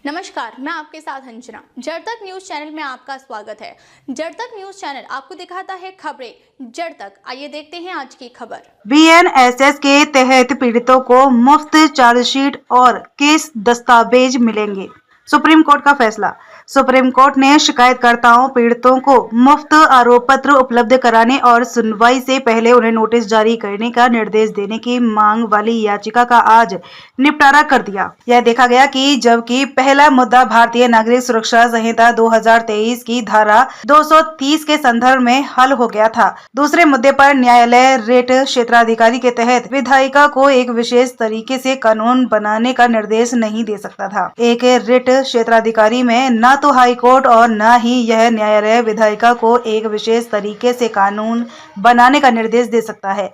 नमस्कार, मैं आपके साथ अंजना। जड़ तक न्यूज चैनल में आपका स्वागत है। जड़ तक न्यूज चैनल आपको दिखाता है खबरें जड़ तक। आइए देखते हैं आज की खबर। बीएनएसएस के तहत पीड़ितों को मुफ्त चार्जशीट और केस दस्तावेज मिलेंगे। सुप्रीम कोर्ट का फैसला। सुप्रीम कोर्ट ने शिकायतकर्ताओं पीड़ितों को मुफ्त आरोप पत्र उपलब्ध कराने और सुनवाई से पहले उन्हें नोटिस जारी करने का निर्देश देने की मांग वाली याचिका का आज निपटारा कर दिया। यह देखा गया कि जबकि पहला मुद्दा भारतीय नागरिक सुरक्षा संहिता 2023 की धारा 230 के संदर्भ में हल हो गया था, दूसरे मुद्दे पर न्यायालय रिट क्षेत्राधिकारी के तहत विधायिका को एक विशेष तरीके से कानून बनाने का निर्देश नहीं दे सकता था। एक रिट क्षेत्राधिकारी में न तो हाई कोर्ट और न ही यह न्यायालय विधायिका को एक विशेष तरीके से कानून बनाने का निर्देश दे सकता है।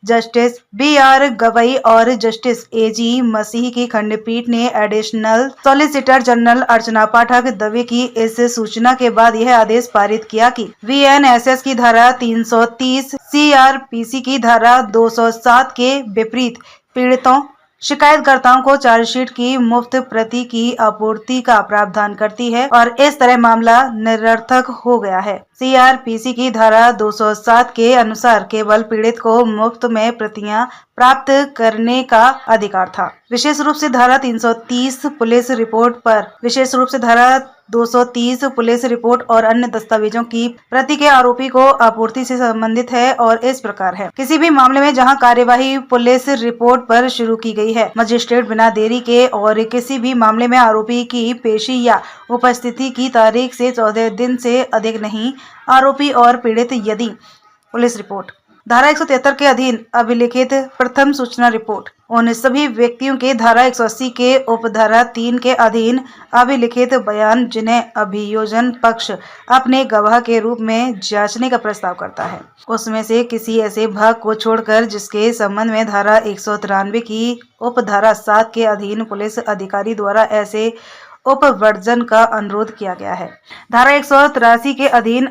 Justice B R. गवई और जस्टिस ए.जी. मसीह की खंडपीठ ने एडिशनल सॉलिसिटर जनरल अर्चना पाठक दवे की इस सूचना के बाद यह आदेश पारित किया कि वीएनएसएस की धारा 330 सीआरपीसी की धारा 207 के विपरीत पीड़ितों शिकायतकर्ताओं को चार्जशीट की मुफ्त प्रति की आपूर्ति का प्रावधान करती है और इस तरह मामला निरर्थक हो गया है। सीआरपीसी की धारा 207 के अनुसार केवल पीड़ित को मुफ्त में प्रतियां प्राप्त करने का अधिकार था। विशेष रूप से धारा 330 पुलिस रिपोर्ट पर विशेष रूप से धारा 230 पुलिस रिपोर्ट और अन्य दस्तावेजों की प्रति के आरोपी को आपूर्ति से संबंधित है और इस प्रकार है। किसी भी मामले में जहां कार्यवाही पुलिस रिपोर्ट पर शुरू की गई है, मजिस्ट्रेट बिना देरी के और किसी भी मामले में आरोपी की पेशी या उपस्थिति की तारीख से 14 दिन से अधिक नहीं, आरोपी और पीड़ित यदि पुलिस रिपोर्ट धारा 173 के अधीन अभिलिखित प्रथम सूचना रिपोर्ट उन सभी व्यक्तियों के धारा 180 के उपधारा 3 के अधीन अभिलिखित बयान जिन्हें अभियोजन पक्ष अपने गवाह के रूप में जांचने का प्रस्ताव करता है, उसमें से किसी ऐसे भाग को छोड़कर जिसके संबंध में धारा 193 की उपधारा 7 के अधीन पुलिस अधिकारी द्वारा ऐसे उपवर्जन का अनुरोध किया गया है। धारा 183 के अधीन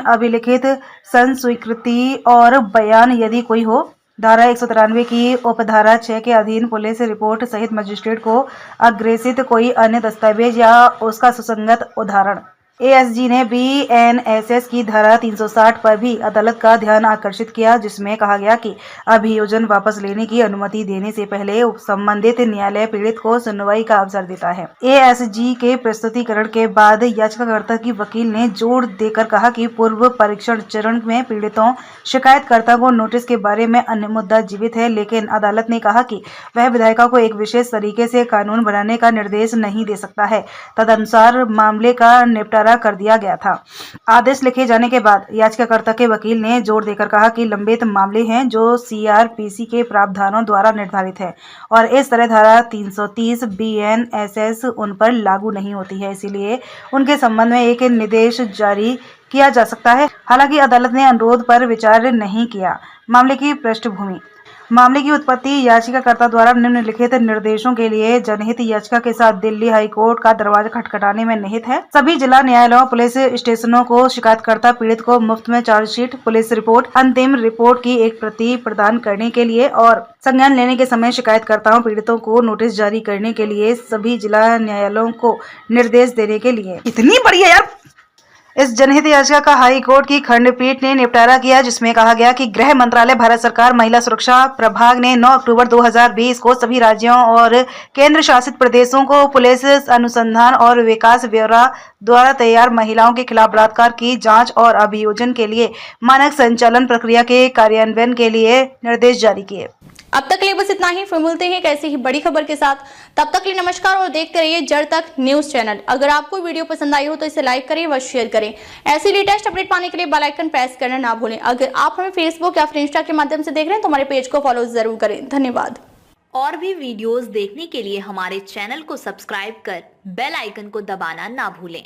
अभिलिखित संस्वीकृति और बयान यदि कोई हो, धारा 193 की उपधारा 6 के अधीन पुलिस रिपोर्ट सहित मजिस्ट्रेट को अग्रेसित कोई अन्य दस्तावेज या उसका सुसंगत उदाहरण। एएसजी ने बीएनएसएस की धारा 360 पर भी अदालत का ध्यान आकर्षित किया, जिसमें कहा गया कि अभियोजन वापस लेने की अनुमति देने से पहले संबंधित न्यायालय पीड़ित को सुनवाई का अवसर देता है। एएसजी के प्रस्तुतिकरण के बाद याचिकाकर्ता की वकील ने जोर देकर कहा कि पूर्व परीक्षण चरण में पीड़ितों शिकायतकर्ता को नोटिस के बारे में अन्य मुद्दा जीवित है, लेकिन अदालत ने कहा कि वह विधायिका को एक विशेष तरीके से कानून बनाने का निर्देश नहीं दे सकता है। तदनुसार मामले का निपटारा कर दिया गया था। आदेश लिखे जाने के बाद याचिकाकर्ता के वकील ने जोर देकर कहा कि लंबित मामले हैं जो सीआरपीसी के प्रावधानों द्वारा निर्धारित है और इस तरह धारा 330 बीएनएसएस उन पर लागू नहीं होती है, इसीलिए उनके संबंध में एक निर्देश जारी किया जा सकता है। हालांकि अदालत ने अनुरोध पर विचार नहीं किया। मामले की पृष्ठभूमि। मामले की उत्पत्ति याचिकाकर्ता द्वारा निम्नलिखित निर्देशों के लिए जनहित याचिका के साथ दिल्ली हाई कोर्ट का दरवाजा खटखटाने में निहित है। सभी जिला न्यायालयों, पुलिस स्टेशनों को शिकायतकर्ता पीड़ित को मुफ्त में चार्जशीट, पुलिस रिपोर्ट, अंतिम रिपोर्ट की एक प्रति प्रदान करने के लिए और संज्ञान लेने के समय शिकायतकर्ताओं पीड़ितों को नोटिस जारी करने के लिए सभी जिला न्यायालयों को निर्देश देने के लिए। इतनी बढ़िया यार। इस जनहित याचिका का हाई कोर्ट की खंडपीठ ने निपटारा किया, जिसमें कहा गया कि गृह मंत्रालय, भारत सरकार महिला सुरक्षा प्रभाग ने 9 अक्टूबर 2020 को सभी राज्यों और केंद्र शासित प्रदेशों को पुलिस अनुसंधान और विकास ब्यूरो द्वारा तैयार महिलाओं के खिलाफ बलात्कार की जांच और अभियोजन के लिए मानक संचालन प्रक्रिया के कार्यान्वयन के लिए निर्देश जारी किए। अब तक के लिए बस इतना ही। फिर मिलते हैं एक ऐसी ही बड़ी खबर के साथ। तब तक के लिए नमस्कार और देखते रहिए जड़ तक न्यूज चैनल। अगर आपको वीडियो पसंद आई हो तो इसे लाइक करें व शेयर करें। ऐसी लेटेस्ट अपडेट पाने के लिए बेल आइकन प्रेस करना ना भूलें। अगर आप हमें फेसबुक या फिर इंस्टा के माध्यम से देख रहे हैं तो हमारे पेज को फॉलो जरूर करें। धन्यवाद। और भी वीडियोस देखने के लिए हमारे चैनल को सब्सक्राइब कर बेल आइकन को दबाना ना भूलें।